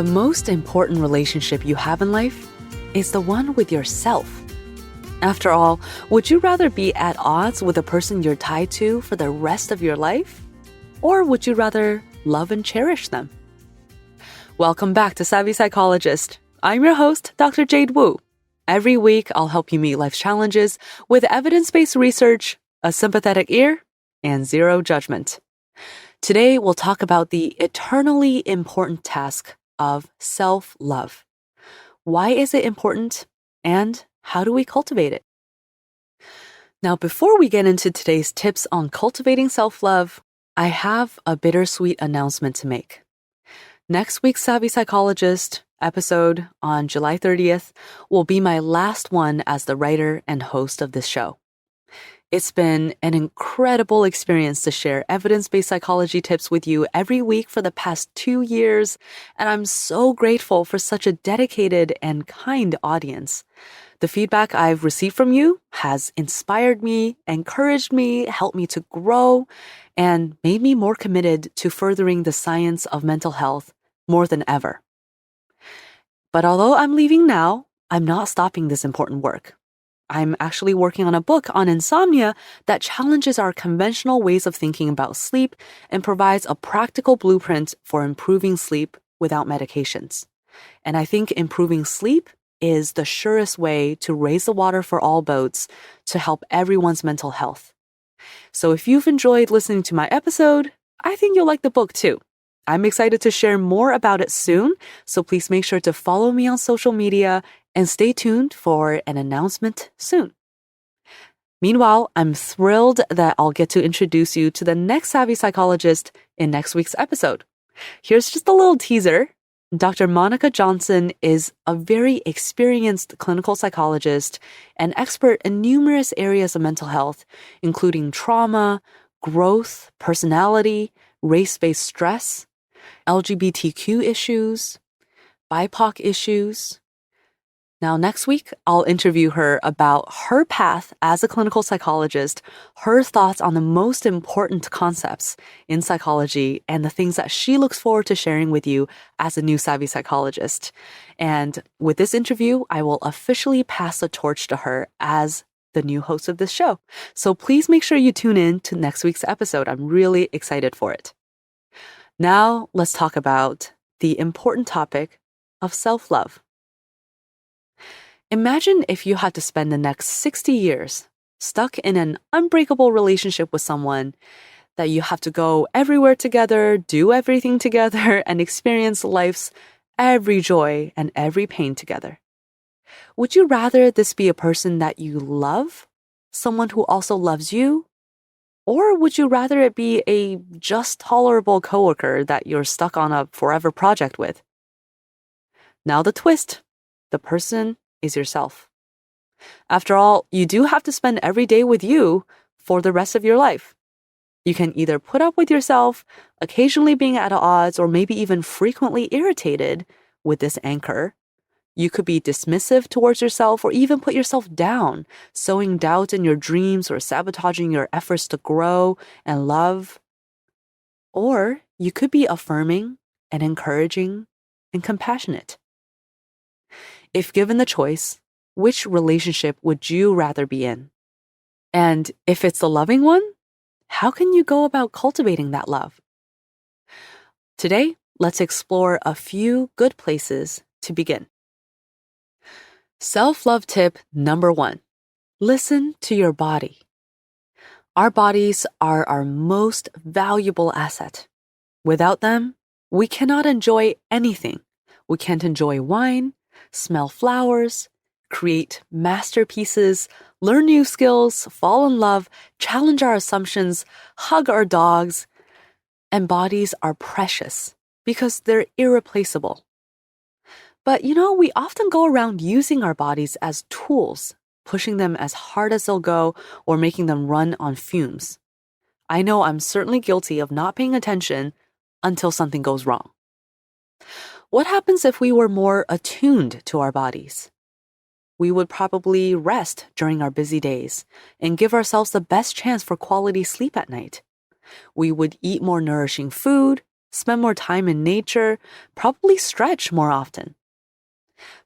The most important relationship you have in life is the one with yourself. After all, would you rather be at odds with the person you're tied to for the rest of your life? Or would you rather love and cherish them? Welcome back to Savvy Psychologist. I'm your host, Dr. Jade Wu. Every week, I'll help you meet life's challenges with evidence-based research, a sympathetic ear, and zero judgment. Today, we'll talk about the eternally important task of self-love. Why is it important, and how do we cultivate it? Now, before we get into today's tips on cultivating self-love, I have a bittersweet announcement to make. Next week's Savvy Psychologist episode on July 30th will be my last one as the writer and host of this show. It's been an incredible experience to share evidence-based psychology tips with you every week for the past 2 years, and I'm so grateful for such a dedicated and kind audience. The feedback I've received from you has inspired me, encouraged me, helped me to grow, and made me more committed to furthering the science of mental health more than ever. But although I'm leaving now, I'm not stopping this important work. I'm actually working on a book on insomnia that challenges our conventional ways of thinking about sleep and provides a practical blueprint for improving sleep without medications. And I think improving sleep is the surest way to raise the water for all boats to help everyone's mental health. So if you've enjoyed listening to my episode, I think you'll like the book too. I'm excited to share more about it soon, so please make sure to follow me on social media and stay tuned for an announcement soon. Meanwhile, I'm thrilled that I'll get to introduce you to the next Savvy Psychologist in next week's episode. Here's just a little teaser. Dr. Monica Johnson is a very experienced clinical psychologist and expert in numerous areas of mental health, including trauma, growth, personality, race-based stress, LGBTQ issues, BIPOC issues. Now, next week, I'll interview her about her path as a clinical psychologist, her thoughts on the most important concepts in psychology, and the things that she looks forward to sharing with you as a new Savvy Psychologist. And with this interview, I will officially pass the torch to her as the new host of this show. So please make sure you tune in to next week's episode. I'm really excited for it. Now, let's talk about the important topic of self-love. Imagine if you had to spend the next 60 years stuck in an unbreakable relationship with someone that you have to go everywhere together, do everything together, and experience life's every joy and every pain together. Would you rather this be a person that you love, someone who also loves you? Or would you rather it be a just tolerable coworker that you're stuck on a forever project with? Now the twist. The person is yourself. After all, you do have to spend every day with you for the rest of your life. You can either put up with yourself, occasionally being at odds, or maybe even frequently irritated with this anchor. You could be dismissive towards yourself or even put yourself down, sowing doubt in your dreams or sabotaging your efforts to grow and love. Or you could be affirming and encouraging and compassionate. If given the choice, which relationship would you rather be in? And if it's the loving one, how can you go about cultivating that love? Today, let's explore a few good places to begin. Self-love tip number 1. Listen to your body. Our bodies are our most valuable asset. Without them, we cannot enjoy anything. We can't enjoy wine, smell flowers, create masterpieces, learn new skills, fall in love, challenge our assumptions, hug our dogs. And bodies are precious because they're irreplaceable. But we often go around using our bodies as tools, pushing them as hard as they'll go or making them run on fumes. I know I'm certainly guilty of not paying attention until something goes wrong. What happens if we were more attuned to our bodies? We would probably rest during our busy days and give ourselves the best chance for quality sleep at night. We would eat more nourishing food, spend more time in nature, probably stretch more often.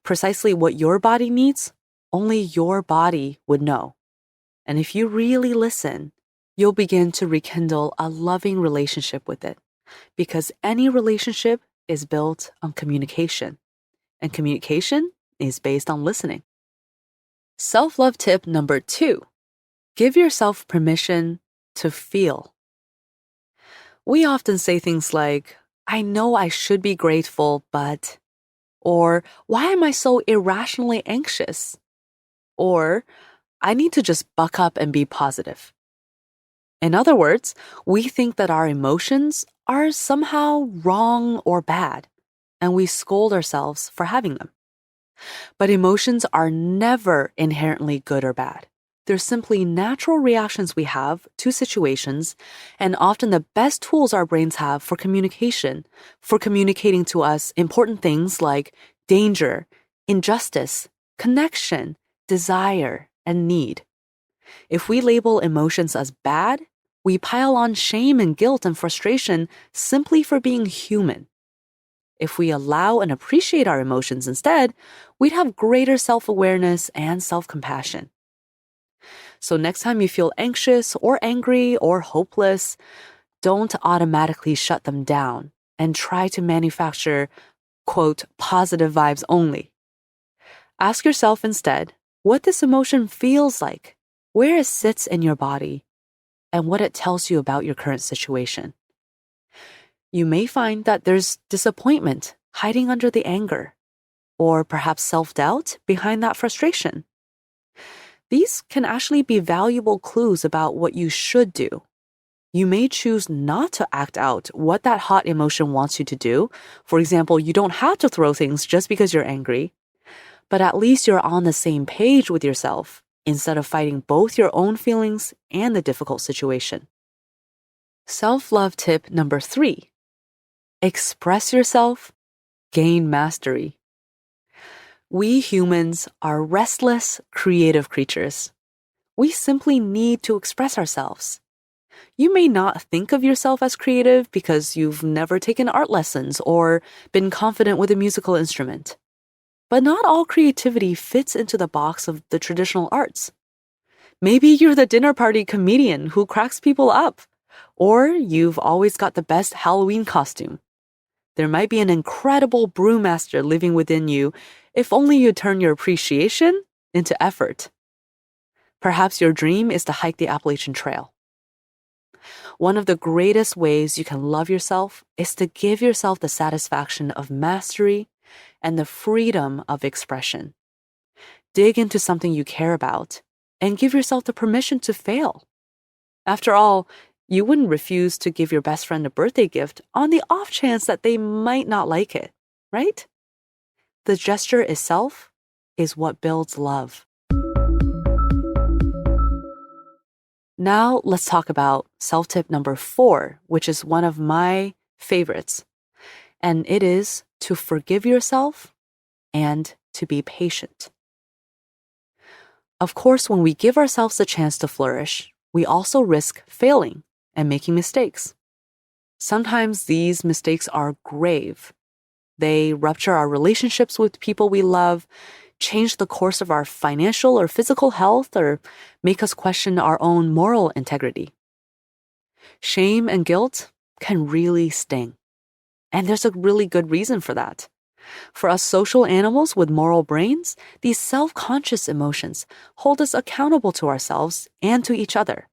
Precisely what your body needs, only your body would know. And if you really listen, you'll begin to rekindle a loving relationship with it, because any relationship is built on communication, and communication is based on listening. Self-love tip number 2, give yourself permission to feel. We often say things like, I know I should be grateful, but, or why am I so irrationally anxious? Or I need to just buck up and be positive. In other words, we think that our emotions are somehow wrong or bad, and we scold ourselves for having them. But emotions are never inherently good or bad. They're simply natural reactions we have to situations, and often the best tools our brains have for communication, for communicating to us important things like danger, injustice, connection, desire, and need. If we label emotions as bad, we pile on shame and guilt and frustration simply for being human. If we allow and appreciate our emotions instead, we'd have greater self-awareness and self-compassion. So next time you feel anxious or angry or hopeless, don't automatically shut them down and try to manufacture, quote, positive vibes only. Ask yourself instead what this emotion feels like, where it sits in your body, and what it tells you about your current situation. You may find that there's disappointment hiding under the anger, or perhaps self-doubt behind that frustration. These can actually be valuable clues about what you should do. You may choose not to act out what that hot emotion wants you to do. For example, you don't have to throw things just because you're angry, but at least you're on the same page with yourself instead of fighting both your own feelings and the difficult situation. Self-love tip number 3. Express yourself, gain mastery. We humans are restless, creative creatures. We simply need to express ourselves. You may not think of yourself as creative because you've never taken art lessons or been confident with a musical instrument. But not all creativity fits into the box of the traditional arts. Maybe you're the dinner party comedian who cracks people up, or you've always got the best Halloween costume. There might be an incredible brewmaster living within you if only you turn your appreciation into effort. Perhaps your dream is to hike the Appalachian Trail. One of the greatest ways you can love yourself is to give yourself the satisfaction of mastery and the freedom of expression. Dig into something you care about and give yourself the permission to fail. After all, you wouldn't refuse to give your best friend a birthday gift on the off chance that they might not like it, right? The gesture itself is what builds love. Now let's talk about self-tip number 4, which is one of my favorites. And it is to forgive yourself and to be patient. Of course, when we give ourselves a chance to flourish, we also risk failing and making mistakes. Sometimes these mistakes are grave. They rupture our relationships with people we love, change the course of our financial or physical health, or make us question our own moral integrity. Shame and guilt can really sting. And there's a really good reason for that. For us social animals with moral brains, these self-conscious emotions hold us accountable to ourselves and to each other.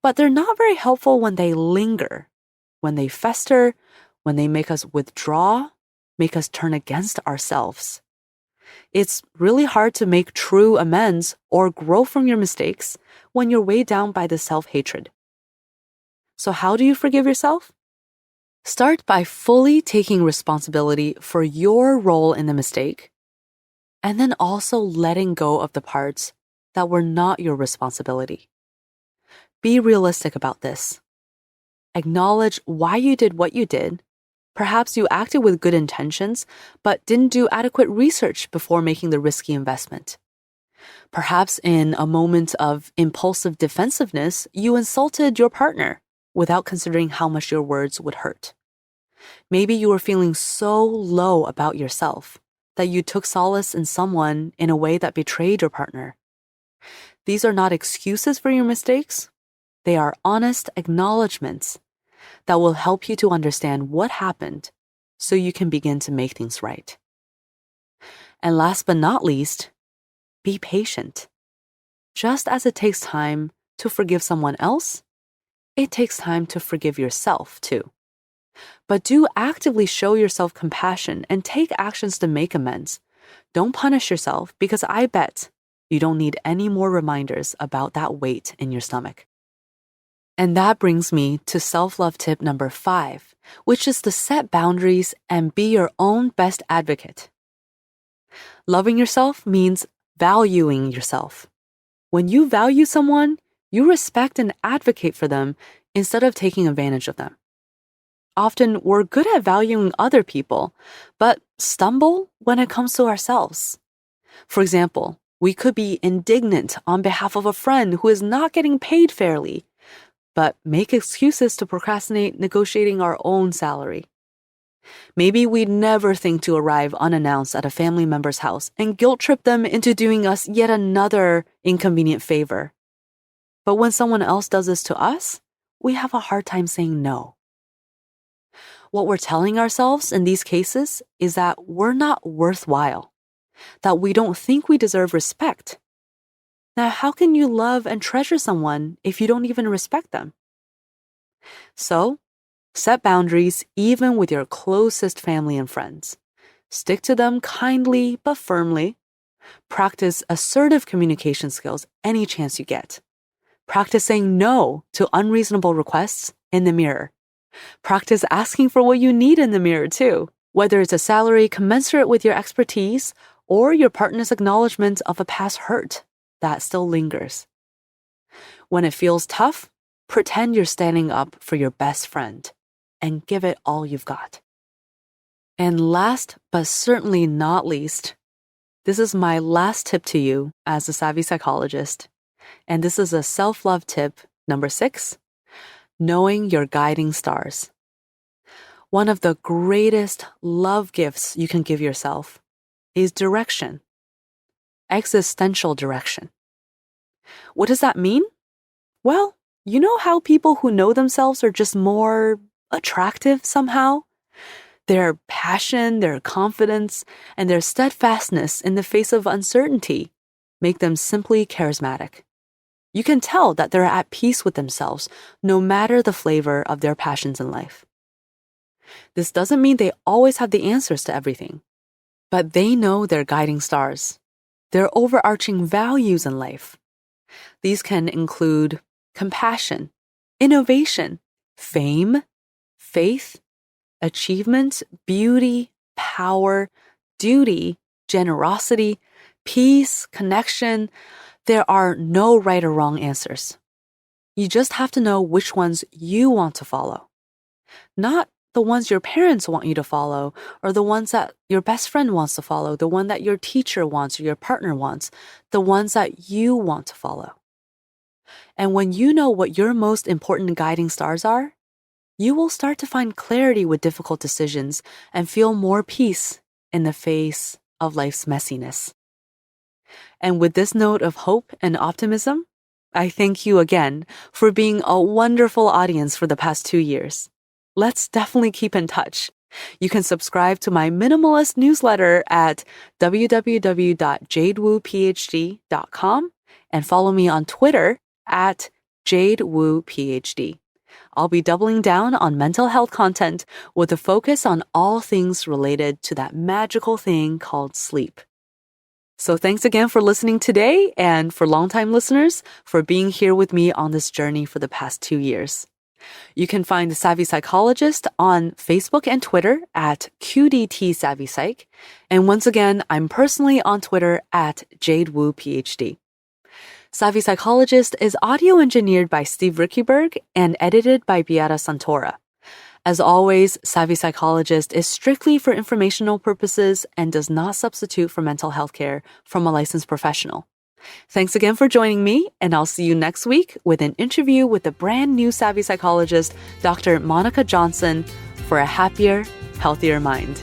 But they're not very helpful when they linger, when they fester, when they make us withdraw, make us turn against ourselves. It's really hard to make true amends or grow from your mistakes when you're weighed down by the self-hatred. So how do you forgive yourself? Start by fully taking responsibility for your role in the mistake, and then also letting go of the parts that were not your responsibility. Be realistic about this. Acknowledge why you did what you did. Perhaps you acted with good intentions, but didn't do adequate research before making the risky investment. Perhaps in a moment of impulsive defensiveness, you insulted your partner without considering how much your words would hurt. Maybe you were feeling so low about yourself that you took solace in someone in a way that betrayed your partner. These are not excuses for your mistakes. They are honest acknowledgments that will help you to understand what happened so you can begin to make things right. And last but not least, be patient. Just as it takes time to forgive someone else, it takes time to forgive yourself too. But do actively show yourself compassion and take actions to make amends. Don't punish yourself, because I bet you don't need any more reminders about that weight in your stomach. And that brings me to self-love tip number 5, which is to set boundaries and be your own best advocate. Loving yourself means valuing yourself. When you value someone, you respect and advocate for them instead of taking advantage of them. Often, we're good at valuing other people, but stumble when it comes to ourselves. For example, we could be indignant on behalf of a friend who is not getting paid fairly, but make excuses to procrastinate negotiating our own salary. Maybe we'd never think to arrive unannounced at a family member's house and guilt trip them into doing us yet another inconvenient favor. But when someone else does this to us, we have a hard time saying no. What we're telling ourselves in these cases is that we're not worthwhile, that we don't think we deserve respect. Now, how can you love and treasure someone if you don't even respect them? So, set boundaries even with your closest family and friends. Stick to them kindly but firmly. Practice assertive communication skills any chance you get. Practice saying no to unreasonable requests in the mirror. Practice asking for what you need in the mirror too, whether it's a salary commensurate with your expertise or your partner's acknowledgement of a past hurt that still lingers. When it feels tough, pretend you're standing up for your best friend and give it all you've got. And last but certainly not least, this is my last tip to you as a savvy psychologist. And this is a self-love tip number 6, knowing your guiding stars. One of the greatest love gifts you can give yourself is direction, existential direction. What does that mean? Well, you know how people who know themselves are just more attractive somehow? Their passion, their confidence, and their steadfastness in the face of uncertainty make them simply charismatic. You can tell that they're at peace with themselves, no matter the flavor of their passions in life. This doesn't mean they always have the answers to everything, but they know their guiding stars, their overarching values in life. These can include compassion, innovation, fame, faith, achievement, beauty, power, duty, generosity, peace, connection. There are no right or wrong answers. You just have to know which ones you want to follow. Not the ones your parents want you to follow, or the ones that your best friend wants to follow, the one that your teacher wants or your partner wants, the ones that you want to follow. And when you know what your most important guiding stars are, you will start to find clarity with difficult decisions and feel more peace in the face of life's messiness. And with this note of hope and optimism, I thank you again for being a wonderful audience for the past 2 years. Let's definitely keep in touch. You can subscribe to my minimalist newsletter at www.jadewophd.com and follow me on Twitter at jadewophd. I'll be doubling down on mental health content with a focus on all things related to that magical thing called sleep. So thanks again for listening today, and for longtime listeners, for being here with me on this journey for the past 2 years. You can find The Savvy Psychologist on Facebook and Twitter at QDT Savvy Psych. And once again, I'm personally on Twitter at JadeWooPhD. Savvy Psychologist is audio engineered by Steve Rickyberg and edited by Beata Santora. As always, Savvy Psychologist is strictly for informational purposes and does not substitute for mental health care from a licensed professional. Thanks again for joining me, and I'll see you next week with an interview with the brand new Savvy Psychologist, Dr. Monica Johnson, for a happier, healthier mind.